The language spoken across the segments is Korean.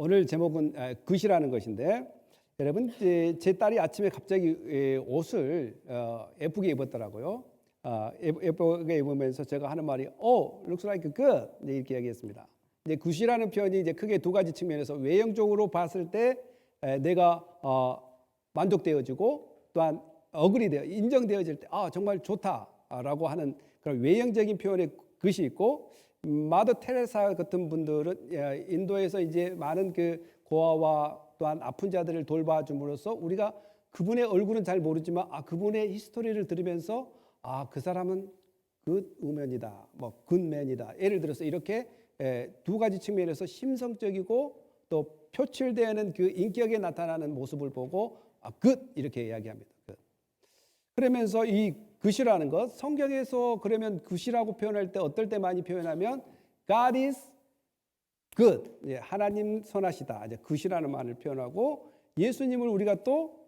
오늘 제목은 굿이라는 것인데, 여러분 제 딸이 아침에 갑자기 옷을 예쁘게 입었더라고요. 예쁘게 입으면서 제가 하는 말이 looks like good 이렇게 이야기했습니다. 이제 굿이라는 표현이 이제 크게 두 가지 측면에서 외형적으로 봤을 때 내가 만족되어지고 또한 어그리되어 인정되어질 때 정말 좋다라고 하는 그런 외형적인 표현의 굿이 있고, 마더 테레사 같은 분들은 인도에서 이제 많은 그 고아와 또한 아픈 자들을 돌봐줌으로써 우리가 그분의 얼굴은 잘 모르지만 그분의 히스토리를 들으면서 그 사람은 굿 우먼이다, 뭐 굿맨이다. 예를 들어서 이렇게 두 가지 측면에서 심성적이고 또 표출되는 그 인격에 나타나는 모습을 보고 굿 이렇게 이야기합니다. 그러면서 이 굿이라는 것, 성경에서 그러면 굿이라고 표현할 때 어떨 때 많이 표현하면 God is good, 하나님 선하시다, 이제 굿이라는 말을 표현하고, 예수님을 우리가 또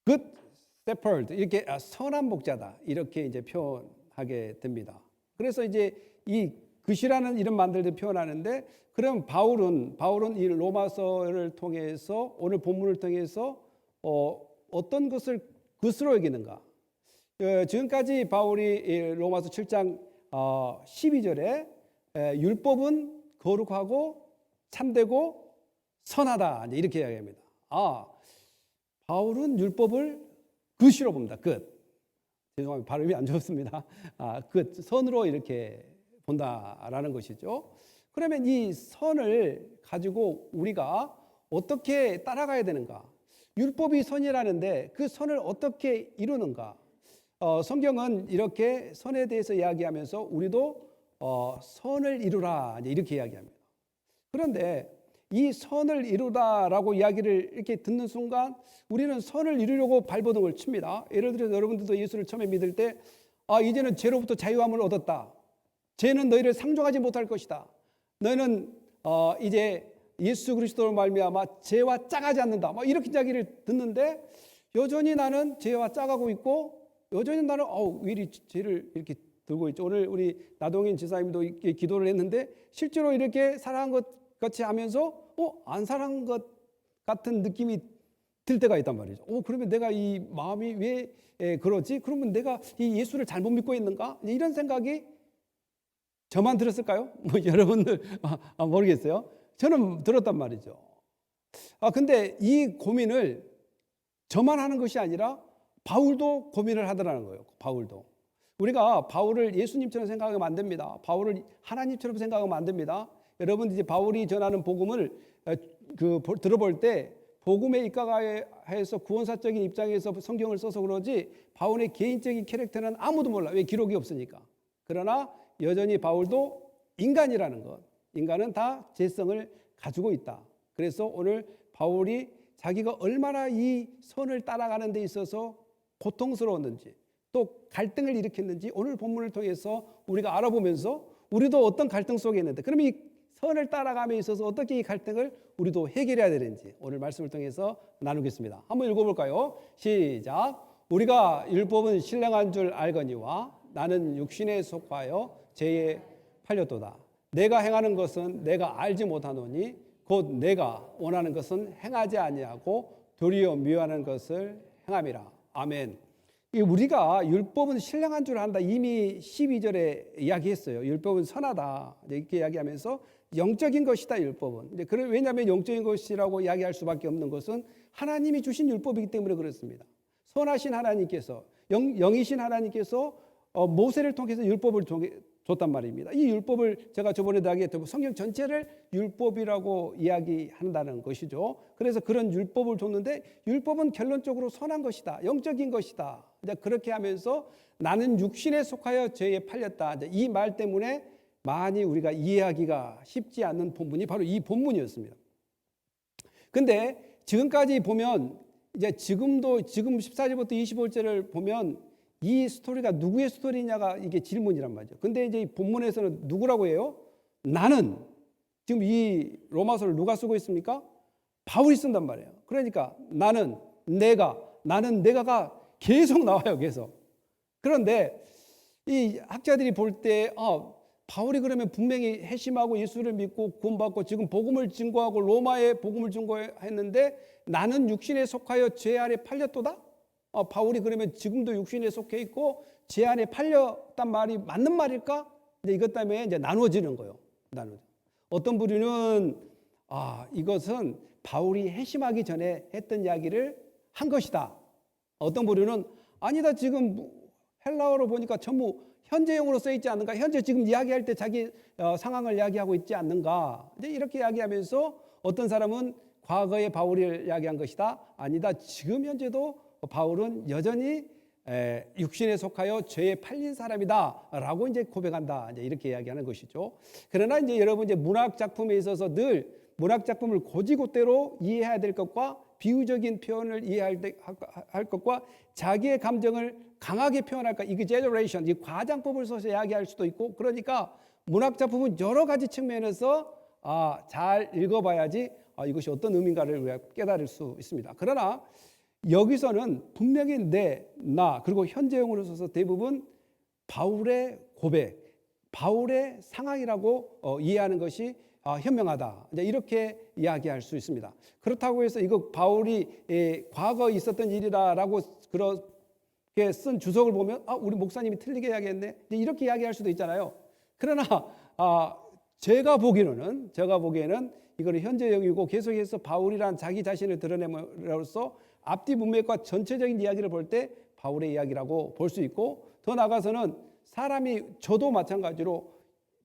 good shepherd, 이렇게 선한 목자다 이렇게 이제 표현하게 됩니다. 그래서 이제 이 굿이라는 이런 말들도 표현하는데, 그럼 바울은 이 로마서를 통해서 오늘 본문을 통해서 어떤 것을 굿으로 여기는가? 지금까지 바울이 로마서 7장 12절에 율법은 거룩하고 참되고 선하다 이렇게 이야기합니다. 바울은 율법을 굿이로 봅니다. 굿. 죄송합니다. 발음이 안 좋습니다. 굿, 선으로 이렇게 본다라는 것이죠. 그러면 이 선을 가지고 우리가 어떻게 따라가야 되는가? 율법이 선이라는데 그 선을 어떻게 이루는가? 성경은 이렇게 선에 대해서 이야기하면서 우리도 선을 이루라 이렇게 이야기합니다. 그런데 이 선을 이루다라고 이야기를 이렇게 듣는 순간 우리는 선을 이루려고 발버둥을 칩니다. 예를 들어서 여러분들도 예수를 처음에 믿을 때 이제는 죄로부터 자유함을 얻었다. 죄는 너희를 상종하지 못할 것이다. 너희는 이제 예수 그리스도로 말미암아 죄와 짝하지 않는다. 이렇게 이야기를 듣는데 여전히 나는 죄와 짝하고 있고, 여전히 나는 왜 이리 죄를 이렇게 들고 있죠. 오늘 우리 나동인 지사님도 이렇게 기도를 했는데 실제로 이렇게 살아간 것 같이 하면서 안 살아간 것 같은 느낌이 들 때가 있단 말이죠. 그러면 내가 이 마음이 왜 그러지? 그러면 내가 이 예수를 잘못 믿고 있는가? 이런 생각이 저만 들었을까요? 여러분들 모르겠어요. 저는 들었단 말이죠. 근데 이 고민을 저만 하는 것이 아니라 바울도 고민을 하더라는 거예요. 바울도. 우리가 바울을 예수님처럼 생각하면 안 됩니다. 바울을 하나님처럼 생각하면 안 됩니다. 여러분 이제 바울이 전하는 복음을 들어볼 때 복음에 입각해서 구원사적인 입장에서 성경을 써서 그러지 바울의 개인적인 캐릭터는 아무도 몰라. 왜? 기록이 없으니까. 그러나 여전히 바울도 인간이라는 것, 인간은 다 죄성을 가지고 있다. 그래서 오늘 바울이 자기가 얼마나 이 선을 따라가는 데 있어서 고통스러웠는지 또 갈등을 일으켰는지 오늘 본문을 통해서 우리가 알아보면서 우리도 어떤 갈등 속에 있는데, 그럼 이 선을 따라감에 있어서 어떻게 이 갈등을 우리도 해결해야 되는지 오늘 말씀을 통해서 나누겠습니다. 한번 읽어볼까요? 시작. 우리가 율법은 신령한 줄 알거니와 나는 육신에 속하여 죄에 팔렸도다. 내가 행하는 것은 내가 알지 못하노니 곧 내가 원하는 것은 행하지 아니하고 도리어 미워하는 것을 행함이라. 아멘. 우리가 율법은 신령한 줄 안다. 이미 12절에 이야기했어요. 율법은 선하다 이렇게 이야기하면서 영적인 것이다. 율법은. 왜냐하면 영적인 것이라고 이야기할 수밖에 없는 것은 하나님이 주신 율법이기 때문에 그렇습니다. 선하신 하나님께서 영이신 하나님께서 모세를 통해서 율법을 줬단 말입니다. 이 율법을 제가 저번에도 이야기했던 성경 전체를 율법이라고 이야기한다는 것이죠. 그래서 그런 율법을 줬는데 율법은 결론적으로 선한 것이다, 영적인 것이다. 그렇게 하면서 나는 육신에 속하여 죄에 팔렸다. 이 말 때문에 많이 우리가 이해하기가 쉽지 않는 본문이 바로 이 본문이었습니다. 근데 지금까지 보면 지금 14절부터 25절을 보면 이 스토리가 누구의 스토리냐가 이게 질문이란 말이죠. 근데 이제 이 본문에서는 누구라고 해요? 나는. 지금 이 로마서를 누가 쓰고 있습니까? 바울이 쓴단 말이에요. 그러니까 나는, 내가가 계속 나와요. 계속. 그런데 이 학자들이 볼 때 바울이 그러면 분명히 회심하고 예수를 믿고 구원받고 지금 복음을 증거하고 로마에 복음을 증거했는데 나는 육신에 속하여 죄 아래 팔렸도다? 바울이 그러면 지금도 육신에 속해 있고 죄 안에 팔렸단 말이 맞는 말일까? 이제 이것 때문에 이제 나눠지는 거예요. 어떤 부류는 이것은 바울이 회심하기 전에 했던 이야기를 한 것이다. 어떤 부류는 아니다, 지금 헬라어로 보니까 전부 현재형으로 써 있지 않는가? 현재 지금 이야기할 때 자기 상황을 이야기하고 있지 않는가? 이제 이렇게 이야기하면서 어떤 사람은 과거의 바울을 이야기한 것이다. 아니다, 지금 현재도 바울은 여전히 육신에 속하여 죄에 팔린 사람이다라고 이제 고백한다. 이제 이렇게 이야기하는 것이죠. 그러나 이제 여러분 이제 문학 작품에 있어서 늘 문학 작품을 곧이곧대로 이해해야 될 것과 비유적인 표현을 이해할 것과 자기의 감정을 강하게 표현할까, exaggeration, 이 과장법을 써서 이야기할 수도 있고, 그러니까 문학 작품은 여러 가지 측면에서 잘 읽어봐야지 이것이 어떤 의미인가를 우리가 깨달을 수 있습니다. 그러나 여기서는 분명히 나 그리고 현재형으로 써서 대부분 바울의 고백, 바울의 상황이라고 이해하는 것이 현명하다. 이렇게 이야기할 수 있습니다. 그렇다고 해서 이거 바울이 과거에 있었던 일이라고 그렇게 쓴 주석을 보면 우리 목사님이 틀리게 이야기했네. 이렇게 이야기할 수도 있잖아요. 그러나 제가 보기에는 이거는 현재형이고 계속해서 바울이란 자기 자신을 드러냄으로써 앞뒤 문맥과 전체적인 이야기를 볼 때 바울의 이야기라고 볼 수 있고, 더 나아가서는 저도 마찬가지로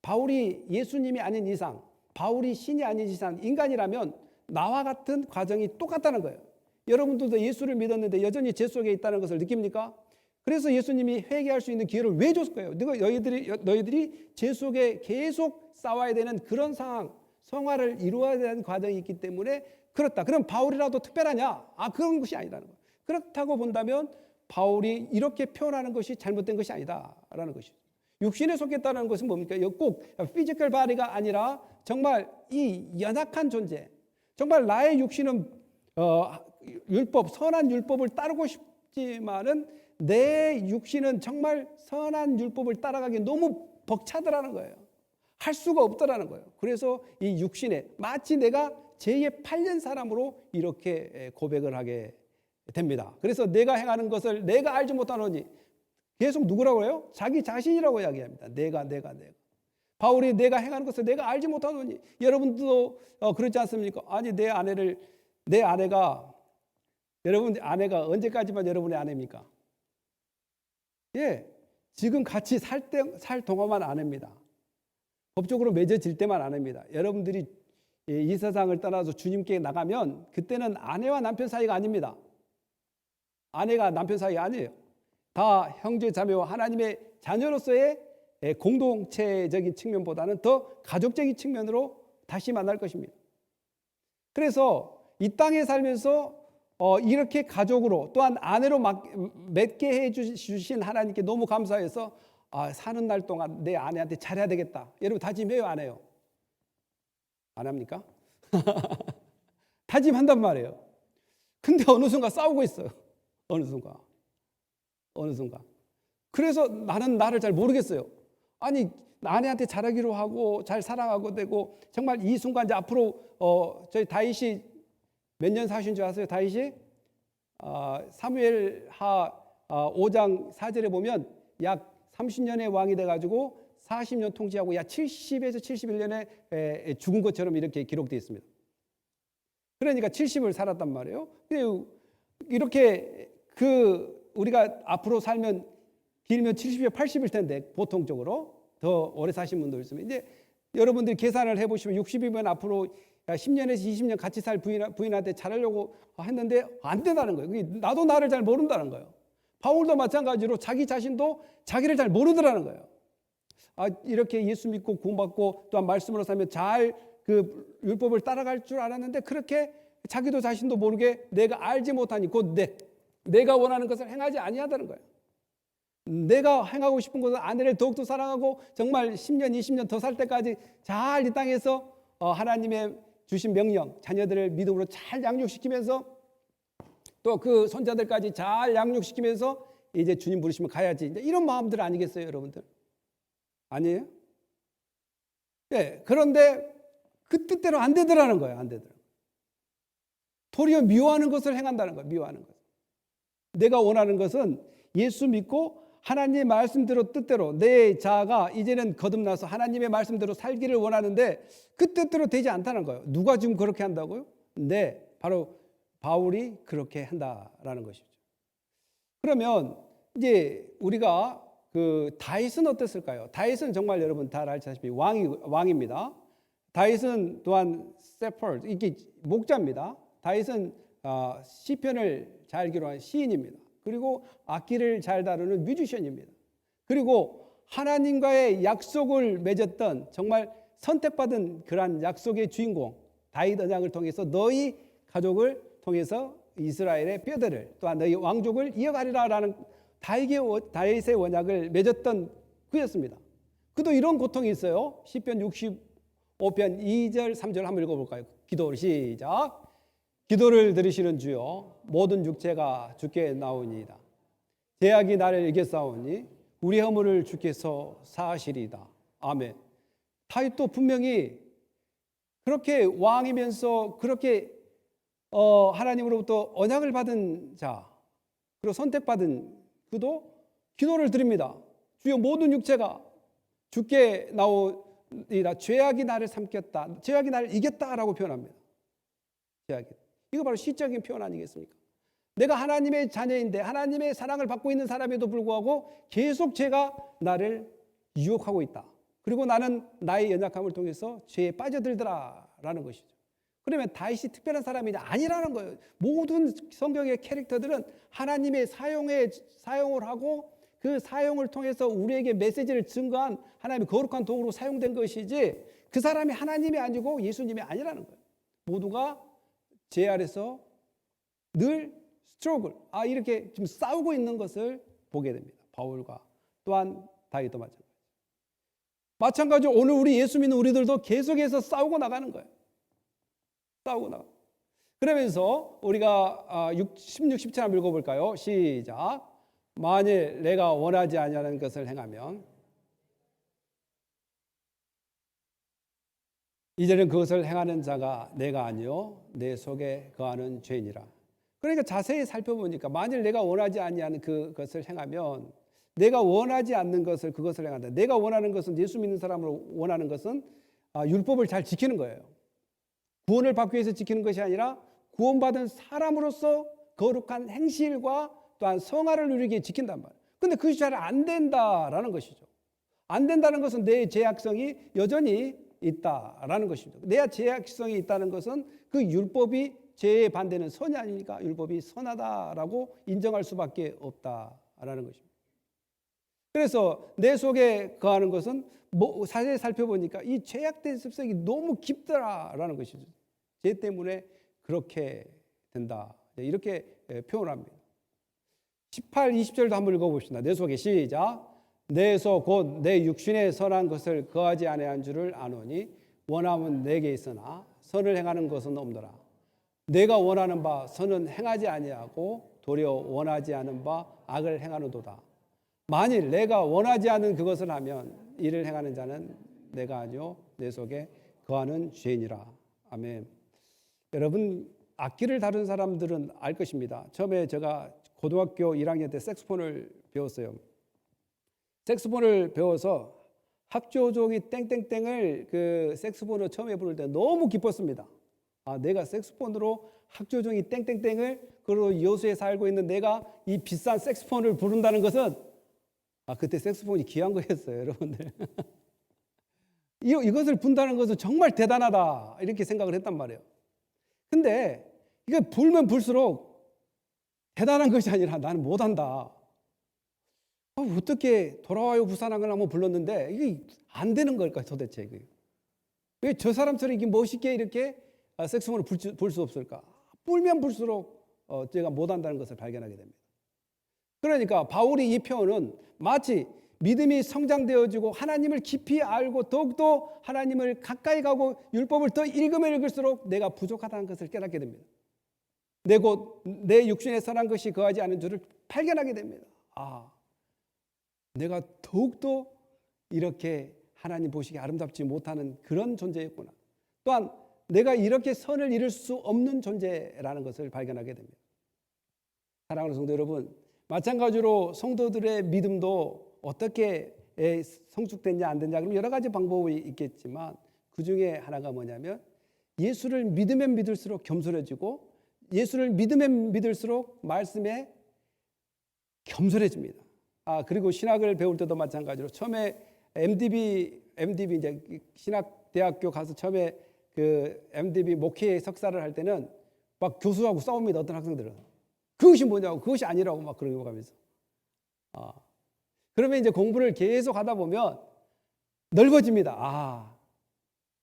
바울이 예수님이 아닌 이상, 바울이 신이 아닌 이상 인간이라면 나와 같은 과정이 똑같다는 거예요. 여러분들도 예수를 믿었는데 여전히 죄 속에 있다는 것을 느낍니까? 그래서 예수님이 회개할 수 있는 기회를 왜 줬을 거예요? 너희들이 죄 속에 계속 싸워야 되는 그런 상황, 성화를 이루어야 되는 과정이 있기 때문에 그렇다. 그럼 바울이라도 특별하냐? 그런 것이 아니라는 거예요. 그렇다고 본다면 바울이 이렇게 표현하는 것이 잘못된 것이 아니다라는 것이죠. 육신에 속했다는 것은 뭡니까? 꼭 피지컬 바디가 아니라 정말 이 연약한 존재, 정말 나의 육신은 선한 율법을 따르고 싶지만은 내 육신은 정말 선한 율법을 따라가기 너무 벅차더라는 거예요. 할 수가 없더라는 거예요. 그래서 이 육신에 마치 내가 죄에 팔린 사람으로 이렇게 고백을 하게 됩니다. 그래서 내가 행하는 것을 내가 알지 못하노니, 계속 누구라고 해요? 자기 자신이라고 이야기합니다. 내가. 바울이 내가 행하는 것을 내가 알지 못하노니, 여러분도 그렇지 않습니까? 아니 내 아내가 여러분 아내가 언제까지만 여러분의 아내입니까? 지금 같이 살 동안만 아내입니다. 법적으로 맺어질 때만 아내입니다. 여러분들이 이 세상을 떠나서 주님께 나가면 그때는 아내와 남편 사이가 아닙니다. 아내가 남편 사이가 아니에요. 다 형제 자매와 하나님의 자녀로서의 공동체적인 측면보다는 더 가족적인 측면으로 다시 만날 것입니다. 그래서 이 땅에 살면서 이렇게 가족으로 또한 아내로 맺게 해주신 하나님께 너무 감사해서 사는 날 동안 내 아내한테 잘해야 되겠다. 여러분 다짐해요, 안 해요? 안 합니까? 다짐한단 말이에요. 근데 어느 순간 싸우고 있어요. 어느 순간. 그래서 나는 나를 잘 모르겠어요. 아니 아내한테 잘하기로 하고 잘 사랑하고 되고 정말 이 순간 이제 앞으로 저희 다윗이 몇 년 사신 줄 아세요? 다윗이 사무엘하 5장 4절에 보면 약 30년의 왕이 돼가지고 40년 통치하고 약 70에서 71년에 죽은 것처럼 이렇게 기록되어 있습니다. 그러니까 70을 살았단 말이에요. 이렇게 우리가 앞으로 살면 길면 70에 80일 텐데 보통적으로 더 오래 사신 분도 있으면 이제 여러분들이 계산을 해보시면 60이면 앞으로 10년에서 20년 같이 살 부인한테 잘하려고 했는데 안 된다는 거예요. 나도 나를 잘 모른다는 거예요. 바울도 마찬가지로 자기 자신도 자기를 잘 모르더라는 거예요. 이렇게 예수 믿고 구원받고 또한 말씀으로 살면 잘 그 율법을 따라갈 줄 알았는데 그렇게 자기도 자신도 모르게 내가 알지 못하니 곧 내가 원하는 것을 행하지 아니하다는 거예요. 내가 행하고 싶은 것은 아내를 더욱더 사랑하고 정말 10년, 20년 더 살 때까지 잘 이 땅에서 하나님의 주신 명령, 자녀들을 믿음으로 잘 양육시키면서 또 그 손자들까지 잘 양육시키면서 이제 주님 부르시면 가야지. 이제 이런 마음들 아니겠어요, 여러분들? 아니에요? 예, 그런데 그 뜻대로 안 되더라는 거예요. 안 되더라고요. 도리어 미워하는 것을 행한다는 거예요. 미워하는 것. 내가 원하는 것은 예수 믿고 하나님의 말씀대로 뜻대로 내 자아가 이제는 거듭나서 하나님의 말씀대로 살기를 원하는데 그 뜻대로 되지 않다는 거예요. 누가 지금 그렇게 한다고요? 네, 바로 바울이 그렇게 한다라는 것이죠. 그러면 이제 우리가 그 다윗은 어땠을까요? 다윗은 정말 여러분 다 알다시피 왕입니다. 다윗은 또한 세퍼드, 이게 목자입니다. 다윗은 시편을 잘 기록한 시인입니다. 그리고 악기를 잘 다루는 뮤지션입니다. 그리고 하나님과의 약속을 맺었던 정말 선택받은 그러한 약속의 주인공 다윗 언약을 통해서 너희 가족을 통해서 이스라엘의 뼈대를 또한 너희 왕족을 이어가리라라는 다윗의 언약을 맺었던 그였습니다. 그도 이런 고통이 있어요. 시편 65편 2절 3절 한번 읽어볼까요? 기도 시작. 기도를 들으시는 주여 모든 육체가 주께 나오니이다. 죄악이 나를 이겼사오니 우리 허물을 주께서 사하시리이다. 아멘. 다윗도 분명히 그렇게 왕이면서 그렇게 하나님으로부터 언약을 받은 자 그리고 선택받은 그도 기도를 드립니다. 주여 모든 육체가 주께 나오니이다. 죄악이 나를 삼켰다. 죄악이 나를 이겼다라고 표현합니다. 죄악이. 이거 바로 시적인 표현 아니겠습니까? 내가 하나님의 자녀인데 하나님의 사랑을 받고 있는 사람에도 불구하고 계속 죄가 나를 유혹하고 있다. 그리고 나는 나의 연약함을 통해서 죄에 빠져들더라라는 것이죠. 그러면 다윗이 특별한 사람이 아니라는 거예요. 모든 성경의 캐릭터들은 하나님의 사용을 하고 그 사용을 통해서 우리에게 메시지를 증거한 하나님의 거룩한 도구로 사용된 것이지 그 사람이 하나님이 아니고 예수님이 아니라는 거예요. 모두가 죄 아래서 늘 스트러글, 이렇게 지금 싸우고 있는 것을 보게 됩니다. 바울과 또한 다윗도 마찬가지로 오늘 우리 예수 믿는 우리들도 계속해서 싸우고 나가는 거예요. 싸우고 나가. 그러면서 우리가 16, 17 한번 읽어볼까요? 시작. 만일 내가 원하지 아니하는 것을 행하면 이제는 그것을 행하는 자가 내가 아니요 내 속에 거하는 죄인이라. 그러니까 자세히 살펴보니까 만일 내가 원하지 아니하는 그것을 행하면 내가 원하지 않는 것을 그것을 행한다. 내가 원하는 것은 예수 믿는 사람으로 원하는 것은 율법을 잘 지키는 거예요. 구원을 받기 위해서 지키는 것이 아니라 구원받은 사람으로서 거룩한 행실과 또한 성화를 누리게 지킨단 말이에요. 그런데 그것이 잘 안 된다라는 것이죠. 안 된다는 것은 내 죄악성이 여전히 있다라는 것입니다. 내 죄악성이 있다는 것은 그 율법이 죄의 반대는 선이 아니니까 율법이 선하다라고 인정할 수밖에 없다라는 것입니다. 그래서 내 속에 거하는 것은 사실 살펴보니까 이 죄악된 습성이 너무 깊더라라는 것이죠. 죄 때문에 그렇게 된다. 이렇게 표현합니다. 18, 20절도 한번 읽어봅시다. 내 속에 시작. 내서 곧 내 육신에 선한 것을 거하지 아니한 줄을 아노니 원함은 내게 있으나 선을 행하는 것은 없노라. 내가 원하는 바 선은 행하지 아니하고 도리어 원하지 않은 바 악을 행하는도다. 만일 내가 원하지 않은 그것을 하면 이를 행하는 자는 내가 아니요 내 속에 거하는 죄인이라. 아멘. 여러분 악기를 다룬 사람들은 알 것입니다. 처음에 제가 고등학교 1학년 때 색소폰을 배웠어요. 색소폰을 배워서 학교종이 땡땡땡을 그 색소폰으로 처음에 부를 때 너무 기뻤습니다. 내가 색소폰으로 학교종이 땡땡땡을 그리고 여수에 살고 있는 내가 이 비싼 색소폰을 부른다는 것은 그때 색소폰이 귀한 거였어요, 여러분들. 이것을 분다는 것은 정말 대단하다 이렇게 생각을 했단 말이에요. 근데 이거 불면 불수록 대단한 것이 아니라 나는 못한다. 어떻게 돌아와요 부산항을 한번 불렀는데 이게 안 되는 걸까 도대체. 왜 저 사람처럼 이렇게 멋있게 이렇게 색소폰을 불 수 없을까? 불면 불수록 제가 못한다는 것을 발견하게 됩니다. 그러니까 바울이 이 표현은 마치 믿음이 성장되어지고 하나님을 깊이 알고 더욱더 하나님을 가까이 가고 율법을 더 읽으면 읽을수록 내가 부족하다는 것을 깨닫게 됩니다. 내 육신에 선한 것이 거하지 않은 줄을 발견하게 됩니다. 내가 더욱더 이렇게 하나님 보시기에 아름답지 못하는 그런 존재였구나. 또한 내가 이렇게 선을 이룰 수 없는 존재라는 것을 발견하게 됩니다. 사랑하는 성도 여러분, 마찬가지로 성도들의 믿음도 어떻게 성숙됐냐 안 됐냐, 그럼 여러 가지 방법이 있겠지만 그 중에 하나가 뭐냐면 예수를 믿으면 믿을수록 겸손해지고 예수를 믿으면 믿을수록 말씀에 겸손해집니다. 그리고 신학을 배울 때도 마찬가지로 처음에 MDB 이제 신학대학교 가서 처음에 그 MDB 목회 석사를 할 때는 막 교수하고 싸웁니다. 어떤 학생들은 그것이 뭐냐고, 그것이 아니라고 막 그러고 가면서. 그러면 이제 공부를 계속 하다 보면 넓어집니다.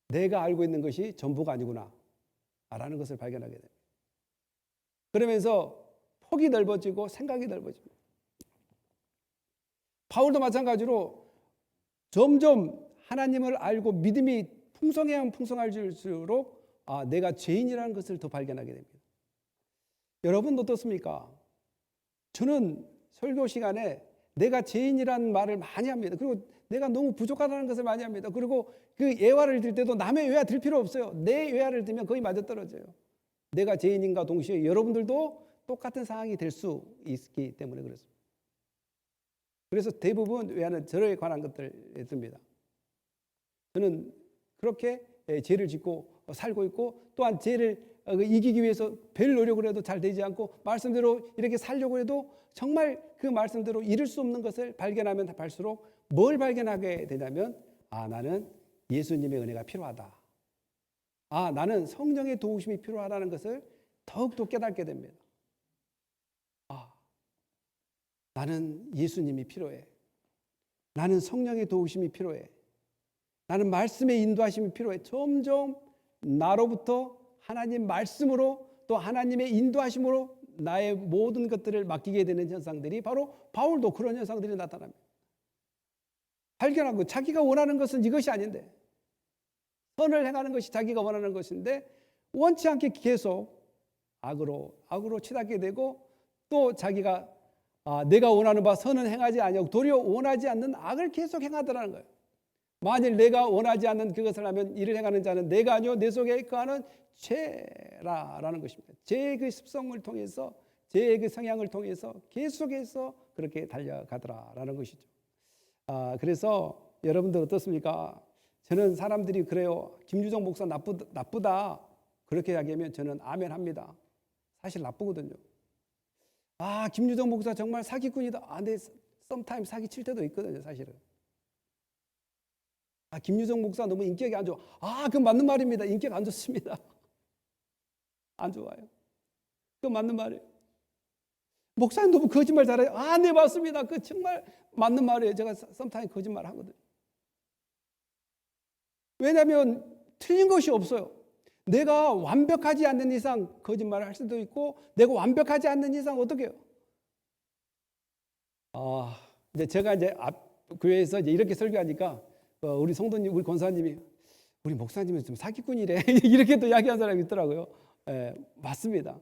내가 알고 있는 것이 전부가 아니구나 라는 것을 발견하게 됩니다. 그러면서 폭이 넓어지고 생각이 넓어집니다. 바울도 마찬가지로 점점 하나님을 알고 믿음이 풍성해야 풍성할수록 내가 죄인이라는 것을 더 발견하게 됩니다. 여러분 어떻습니까? 저는 설교 시간에 내가 죄인이라는 말을 많이 합니다. 그리고 내가 너무 부족하다는 것을 많이 합니다. 그리고 그 예화를 들 때도 남의 예화 들 필요 없어요. 내 예화를 들면 거의 맞아떨어져요. 내가 죄인인가 동시에 여러분들도 똑같은 상황이 될 수 있기 때문에 그렇습니다. 그래서 대부분 예화는 저에 관한 것들에 듭니다. 저는 그렇게 죄를 짓고 살고 있고, 또한 죄를 이기기 위해서 별 노력을 해도 잘 되지 않고 말씀대로 이렇게 살려고 해도 정말 그 말씀대로 이룰 수 없는 것을 발견하면 갈수록 뭘 발견하게 되냐면 나는 예수님의 은혜가 필요하다. 나는 성령의 도우심이 필요하다는 것을 더욱더 깨닫게 됩니다. 나는 예수님이 필요해. 나는 성령의 도우심이 필요해. 나는 말씀의 인도하심이 필요해. 점점 나로부터 하나님 말씀으로 또 하나님의 인도하심으로 나의 모든 것들을 맡기게 되는 현상들이, 바로 바울도 그런 현상들이 나타납니다. 발견하고 자기가 원하는 것은 이것이 아닌데, 선을 행하는 것이 자기가 원하는 것인데 원치 않게 계속 악으로 치닫게 되고, 또 자기가 내가 원하는 바 선은 행하지 아니하고 도리어 원하지 않는 악을 계속 행하더라는 거예요. 만일 내가 원하지 않는 그것을 하면 이를 행하는 자는 내가 아니요 내 속에 거하는 죄라라는 것입니다. 죄의 그 습성을 통해서, 죄의 그 성향을 통해서 계속해서 그렇게 달려가더라라는 것이죠. 그래서 여러분들 어떻습니까? 저는 사람들이 그래요. 김유정 목사 나쁘다 그렇게 이야기하면 저는 아멘 합니다. 사실 나쁘거든요. 김유정 목사 정말 사기꾼이다. 근데 썸타임 사기칠 때도 있거든요, 사실은. 김유정 목사 너무 인격이 안 좋아. 그건 맞는 말입니다. 인격 안 좋습니다. 안 좋아요. 그건 맞는 말이에요. 목사님 너무 거짓말 잘해요. 네, 맞습니다. 그 정말 맞는 말이에요. 제가 썸타임 거짓말 하거든요. 왜냐하면 틀린 것이 없어요. 내가 완벽하지 않는 이상 거짓말을 할 수도 있고, 내가 완벽하지 않는 이상 어떻게 해요? 이제 제가 이제 교회에서 이제 이렇게 설교하니까 우리 성도님, 우리 권사님이 우리 목사님은 좀 사기꾼이래 이렇게 또 이야기한 사람이 있더라고요. 맞습니다.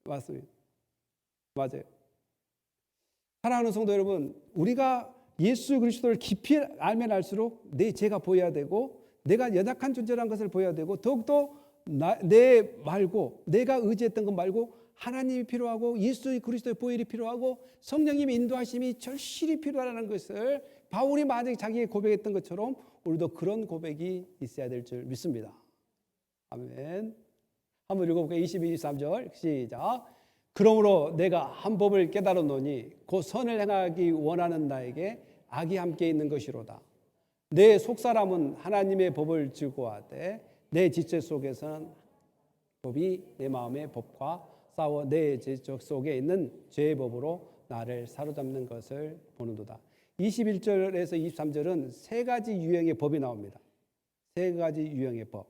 맞아요. 사랑하는 성도 여러분, 우리가 예수 그리스도를 깊이 알면 알수록 내 죄가 보여야 되고, 내가 연약한 존재라는 것을 보여야 되고, 더욱더 내 말고, 내가 의지했던 것 말고 하나님이 필요하고 예수 그리스도의 보혈이 필요하고 성령님의 인도하심이 절실히 필요하다는 것을 바울이 만약에 자기의 고백했던 것처럼 우리도 그런 고백이 있어야 될 줄 믿습니다. 아멘. 한번 읽어볼까요? 22, 23절 시작. 그러므로 내가 한 법을 깨달았노니 곧 선을 행하기 원하는 나에게 악이 함께 있는 것이로다. 내 속사람은 하나님의 법을 즐거워하되 내 지체 속에서는 법이 내 마음의 법과 싸워 내 지체 속에 있는 죄의 법으로 나를 사로잡는 것을 보는도다. 21절에서 23절은 세 가지 유형의 법이 나옵니다. 세 가지 유형의 법.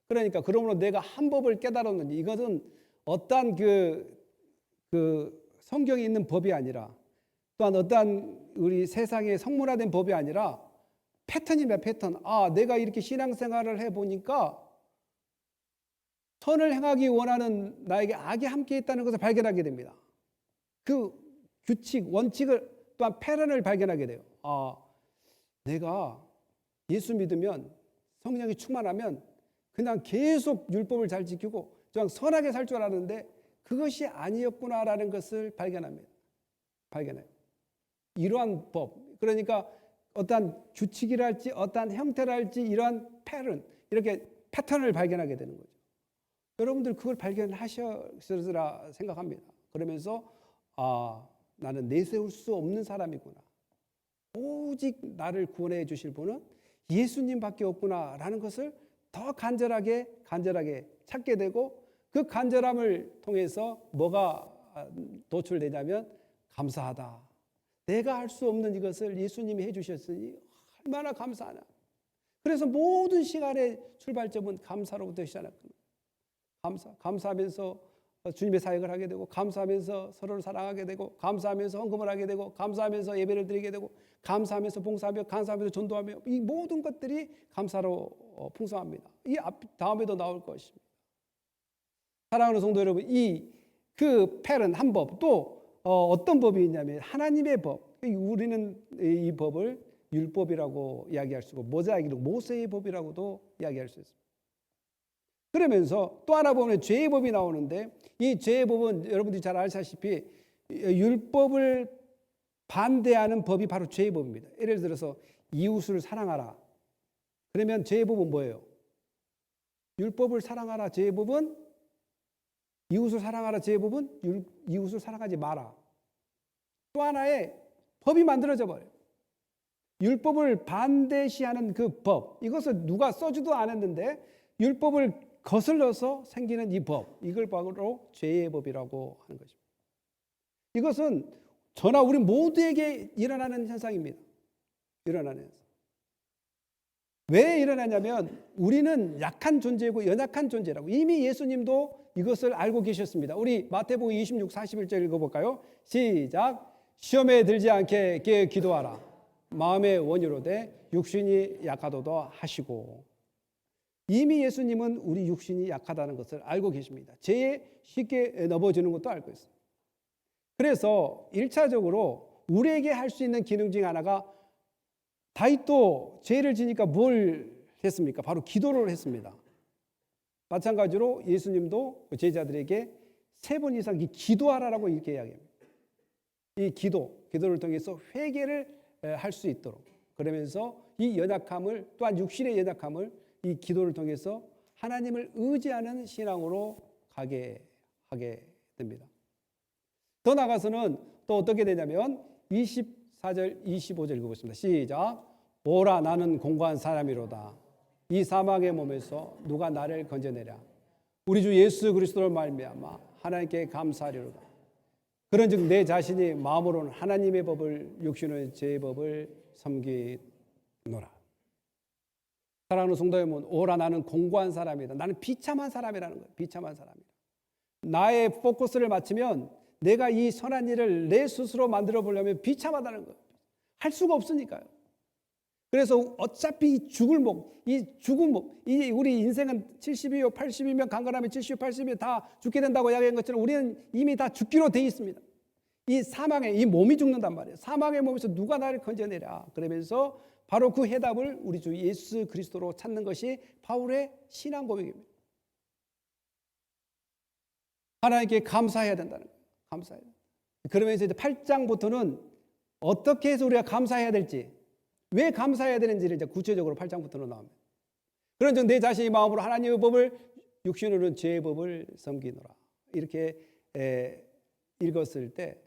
그러니까 그러므로 내가 한 법을 깨달았는지, 이것은 어떠한 그 성경에 있는 법이 아니라, 또한 어떠한 우리 세상의 성문화된 법이 아니라 패턴입니다. 패턴. 내가 이렇게 신앙생활을 해보니까 선을 행하기 원하는 나에게 악이 함께 있다는 것을 발견하게 됩니다. 그 규칙, 원칙을, 또한 패턴을 발견하게 돼요. 내가 예수 믿으면 성령이 충만하면 그냥 계속 율법을 잘 지키고 그냥 선하게 살 줄 알았는데 그것이 아니었구나라는 것을 발견합니다. 발견해요. 이러한 법, 그러니까 어떠한 규칙이랄지 어떠한 형태랄지 이러한 이렇게 패턴을 발견하게 되는 거죠. 여러분들 그걸 발견하셨으리라 생각합니다. 그러면서 나는 내세울 수 없는 사람이구나. 오직 나를 구원해 주실 분은 예수님밖에 없구나라는 것을 더 간절하게 찾게 되고 그 간절함을 통해서 뭐가 도출되냐면 감사하다. 내가 할 수 없는 이것을 예수님이 해주셨으니 얼마나 감사하나. 그래서 모든 시간의 출발점은 감사로부터 시작합니다. 감사하면서 주님의 사역을 하게 되고 감사하면서 서로를 사랑하게 되고 감사하면서 헌금을 하게 되고 감사하면서 예배를 드리게 되고 감사하면서 봉사하며 감사하면서 전도하며 이 모든 것들이 감사로 풍성합니다. 이 다음에도 나올 것입니다. 사랑하는 성도 여러분, 그 패런 한 법, 또 어떤 법이 있냐면 하나님의 법. 우리는 이 법을 율법이라고 이야기할 수 있고 모자이크로 모세의 법이라고도 이야기할 수 있습니다. 그러면서 또 하나 보면 죄의 법이 나오는데 이 죄의 법은 여러분들이 잘 아시다시피 율법을 반대하는 법이 바로 죄의 법입니다. 예를 들어서 이웃을 사랑하라. 그러면 죄의 법은 뭐예요? 율법을 사랑하라. 죄의 법은 이웃을 사랑하라. 죄의 법은 이웃을 사랑하지 마라. 또 하나의 법이 만들어져 버려요. 율법을 반대시하는 그 법, 이것을 누가 써주도 않았는데 율법을 거슬러서 생기는 이 법, 이걸 바로 죄의 법이라고 하는 것입니다. 이것은 저나 우리 모두에게 일어나는 현상입니다. 일어나는 현상. 왜 일어나냐면 우리는 약한 존재고 연약한 존재라고 이미 예수님도 이것을 알고 계셨습니다. 우리 마태복음 26, 41절 읽어볼까요? 시작. 시험에 들지 않게 기도하라. 마음의 원유로되 육신이 약하도다 하시고. 이미 예수님은 우리 육신이 약하다는 것을 알고 계십니다. 죄에 쉽게 넘어지는 것도 알고 있습니다. 그래서 1차적으로 우리에게 할 수 있는 기능 중 하나가 다윗도 죄를 지니까 뭘 했습니까? 바로 기도를 했습니다. 마찬가지로 예수님도 제자들에게 3번 이상 기도하라라고 이렇게 이야기합니다. 이 기도를 통해서 회개를 할 수 있도록 그러면서 이 연약함을 또한 육신의 연약함을 이 기도를 통해서 하나님을 의지하는 신앙으로 가게 하게 됩니다. 더 나아가서는 또 어떻게 되냐면 24절 25절 읽어보겠습니다. 시작. 오라 나는 공고한 사람이로다. 이 사망의 몸에서 누가 나를 건져내랴. 우리 주 예수 그리스도를 말미암아 하나님께 감사하리로다. 그런즉 내 자신이 마음으로는 하나님의 법을 육신의 죄의 법을 섬기노라. 사랑하는 성도 여러분, 오라 나는 공고한 사람이다. 나는 비참한 사람이라는 거예요. 비참한 사람이다. 나의 포커스를 맞추면 내가 이 선한 일을 내 스스로 만들어 보려면 비참하다는 거예요. 할 수가 없으니까요. 그래서 어차피 죽을 몸, 우리 인생은 70이요, 80이면 강건하면 70, 80이면 다 죽게 된다고 이야기한 것처럼 우리는 이미 다 죽기로 돼 있습니다. 이 몸이 죽는단 말이에요. 사망의 몸에서 누가 나를 건져내랴. 그러면서 바로 그 해답을 우리 주 예수 그리스도로 찾는 것이 바울의 신앙 고백입니다. 하나님께 감사해야 된다는 거예요. 감사해야 된다. 그러면서 이제 8장부터는 어떻게 해서 우리가 감사해야 될지, 왜 감사해야 되는지를 이제 구체적으로 8장부터는 나옵니다. 그런즉 내 자신의 마음으로 하나님의 법을 육신으로는 죄의 법을 섬기노라. 이렇게 읽었을 때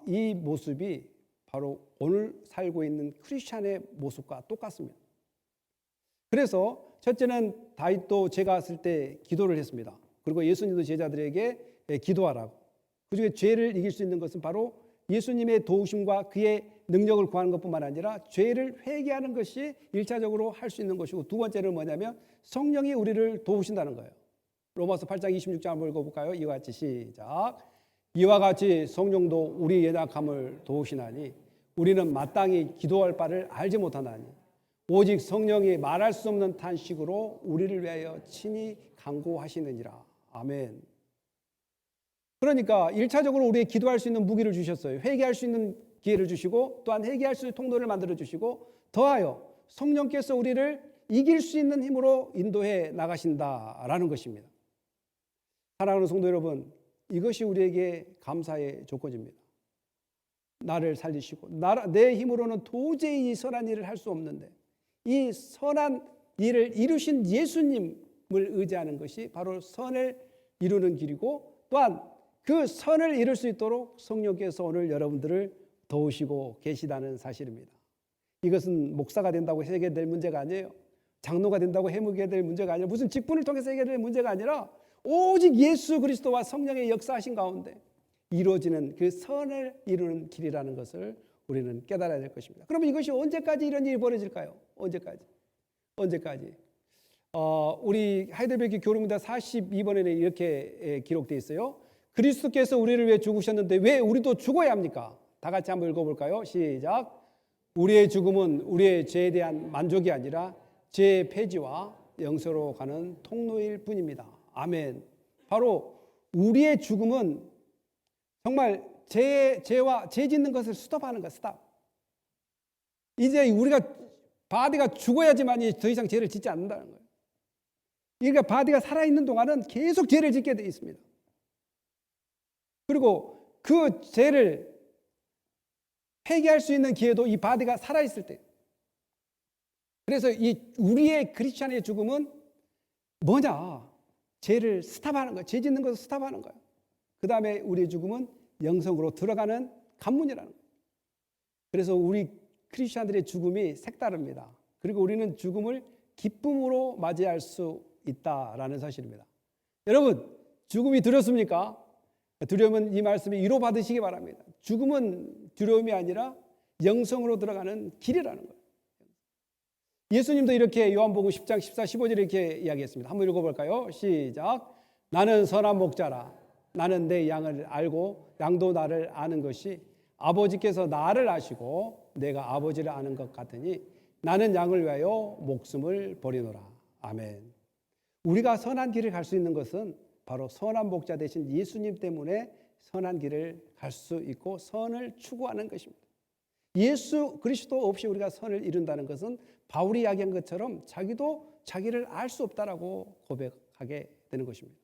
이 모습이 바로 오늘 살고 있는 크리스찬의 모습과 똑같습니다. 그래서 첫째는 다윗도 제가 왔을 때 기도를 했습니다. 그리고 예수님도 제자들에게 기도하라고. 그중에 죄를 이길 수 있는 것은 바로 예수님의 도우심과 그의 능력을 구하는 것뿐만 아니라 죄를 회개하는 것이 1차적으로 할 수 있는 것이고 두 번째는 뭐냐면 성령이 우리를 도우신다는 거예요. 로마서 8장 26절 한번 읽어볼까요? 이와 같이 시작. 이와 같이 성령도 우리 연약함을 도우시나니 우리는 마땅히 기도할 바를 알지 못하나니 오직 성령이 말할 수 없는 탄식으로 우리를 위하여 친히 간구하시느니라. 아멘. 그러니까 1차적으로 우리의 기도할 수 있는 무기를 주셨어요. 회개할 수 있는 기회를 주시고 또한 회개할 수 있는 통로를 만들어 주시고 더하여 성령께서 우리를 이길 수 있는 힘으로 인도해 나가신다라는 것입니다. 사랑하는 성도 여러분, 이것이 우리에게 감사의 조건입니다. 나를 살리시고 내 힘으로는 도저히 이 선한 일을 할 수 없는데 이 선한 일을 이루신 예수님을 의지하는 것이 바로 선을 이루는 길이고, 또한 그 선을 이룰 수 있도록 성령께서 오늘 여러분들을 도우시고 계시다는 사실입니다. 이것은 목사가 된다고 해결될 문제가 아니에요. 장로가 된다고 해결될 문제가 아니라 무슨 직분을 통해서 해결될 문제가 아니라 오직 예수 그리스도와 성령의 역사하신 가운데 이루어지는 그 선을 이루는 길이라는 것을 우리는 깨달아야 될 것입니다. 그러면 이것이 언제까지 이런 일이 벌어질까요? 언제까지? 우리 하이델베르크 교리문답 42번에는 이렇게 기록되어 있어요. 그리스도께서 우리를 위해 죽으셨는데 왜 우리도 죽어야 합니까? 다 같이 한번 읽어볼까요? 시작. 우리의 죽음은 우리의 죄에 대한 만족이 아니라 죄의 폐지와 영생으로 가는 통로일 뿐입니다. 아멘. 바로 우리의 죽음은 정말 죄와 죄 짓는 것을 스톱하는 것, 스탑. 이제 우리가 바디가 죽어야지만이 더 이상 죄를 짓지 않는다는 거예요. 그러니까 바디가 살아있는 동안은 계속 죄를 짓게 되어 있습니다. 그리고 그 죄를 회개할 수 있는 기회도 이 바디가 살아있을 때. 그래서 이 우리의 크리스찬의 죽음은 뭐냐? 죄를 스탑하는 거예요. 죄 짓는 것을 스탑하는 거예요. 그 다음에 우리의 죽음은 영성으로 들어가는 관문이라는 거예요. 그래서 우리 크리스찬들의 죽음이 색다릅니다. 그리고 우리는 죽음을 기쁨으로 맞이할 수 있다라는 사실입니다. 여러분, 죽음이 두렵습니까? 두려우면 이 말씀에 위로받으시기 바랍니다. 죽음은 두려움이 아니라 영성으로 들어가는 길이라는 거예요. 예수님도 이렇게 요한복음 10장 14, 15절에 이렇게 이야기했습니다. 한번 읽어볼까요? 시작. 나는 선한 목자라. 나는 내 양을 알고 양도 나를 아는 것이 아버지께서 나를 아시고 내가 아버지를 아는 것 같으니 나는 양을 위하여 목숨을 버리노라. 아멘. 우리가 선한 길을 갈 수 있는 것은 바로 선한 목자 되신 예수님 때문에 선한 길을 갈 수 있고 선을 추구하는 것입니다. 예수 그리스도 없이 우리가 선을 이룬다는 것은 바울이 이야기한 것처럼 자기도 자기를 알 수 없다라고 고백하게 되는 것입니다.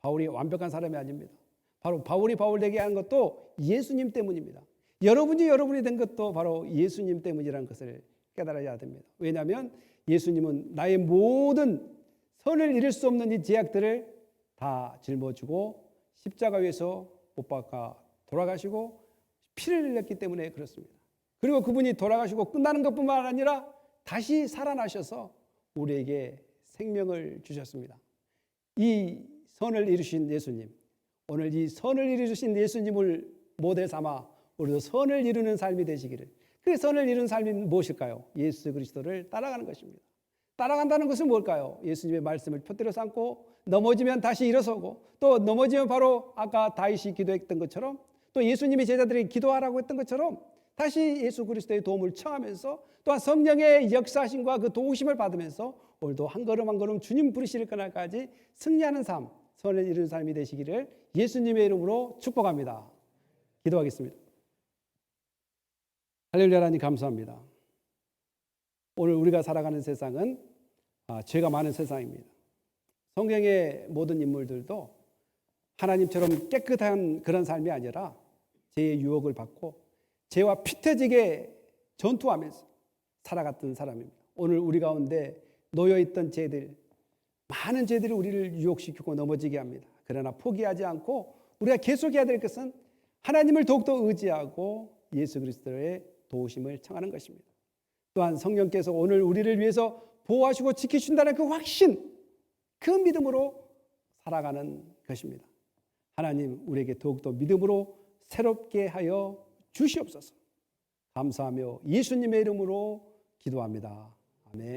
바울이 완벽한 사람이 아닙니다. 바로 바울이 바울 되게 한 것도 예수님 때문입니다. 여러분이 된 것도 바로 예수님 때문이라는 것을 깨달아야 됩니다. 왜냐하면 예수님은 나의 모든 선을 이룰 수 없는 이 죄악들을 다 짊어지고 십자가 위에서 못 박아 돌아가시고 피를 흘렸기 때문에 그렇습니다. 그리고 그분이 돌아가시고 끝나는 것뿐만 아니라 다시 살아나셔서 우리에게 생명을 주셨습니다. 이 선을 이루신 예수님, 오늘 이 선을 이루신 예수님을 모델 삼아 우리도 선을 이루는 삶이 되시기를. 그 선을 이루는 삶이 무엇일까요? 예수 그리스도를 따라가는 것입니다. 따라간다는 것은 뭘까요? 예수님의 말씀을 표대로 삼고 넘어지면 다시 일어서고, 또 넘어지면 바로 아까 다윗이 기도했던 것처럼, 또 예수님이 제자들에게 기도하라고 했던 것처럼 다시 예수 그리스도의 도움을 청하면서 또한 성령의 역사심과 그 도우심을 받으면서 오늘도 한 걸음 한 걸음 주님 부르실 그날까지 승리하는 삶, 선을 이루는 삶이 되시기를 예수님의 이름으로 축복합니다. 기도하겠습니다. 할렐루야. 하나님 감사합니다. 오늘 우리가 살아가는 세상은 죄가 많은 세상입니다. 성경의 모든 인물들도 하나님처럼 깨끗한 그런 삶이 아니라 죄의 유혹을 받고 죄와 피터지게 전투하면서 살아갔던 사람입니다. 오늘 우리 가운데 놓여있던 죄들, 많은 죄들이 우리를 유혹시키고 넘어지게 합니다. 그러나 포기하지 않고 우리가 계속해야 될 것은 하나님을 더욱더 의지하고 예수 그리스도의 도우심을 청하는 것입니다. 또한 성령께서 오늘 우리를 위해서 보호하시고 지키신다는 그 확신, 그 믿음으로 살아가는 것입니다. 하나님, 우리에게 더욱더 믿음으로 새롭게 하여 주시옵소서. 감사하며 예수님의 이름으로 기도합니다. 아멘.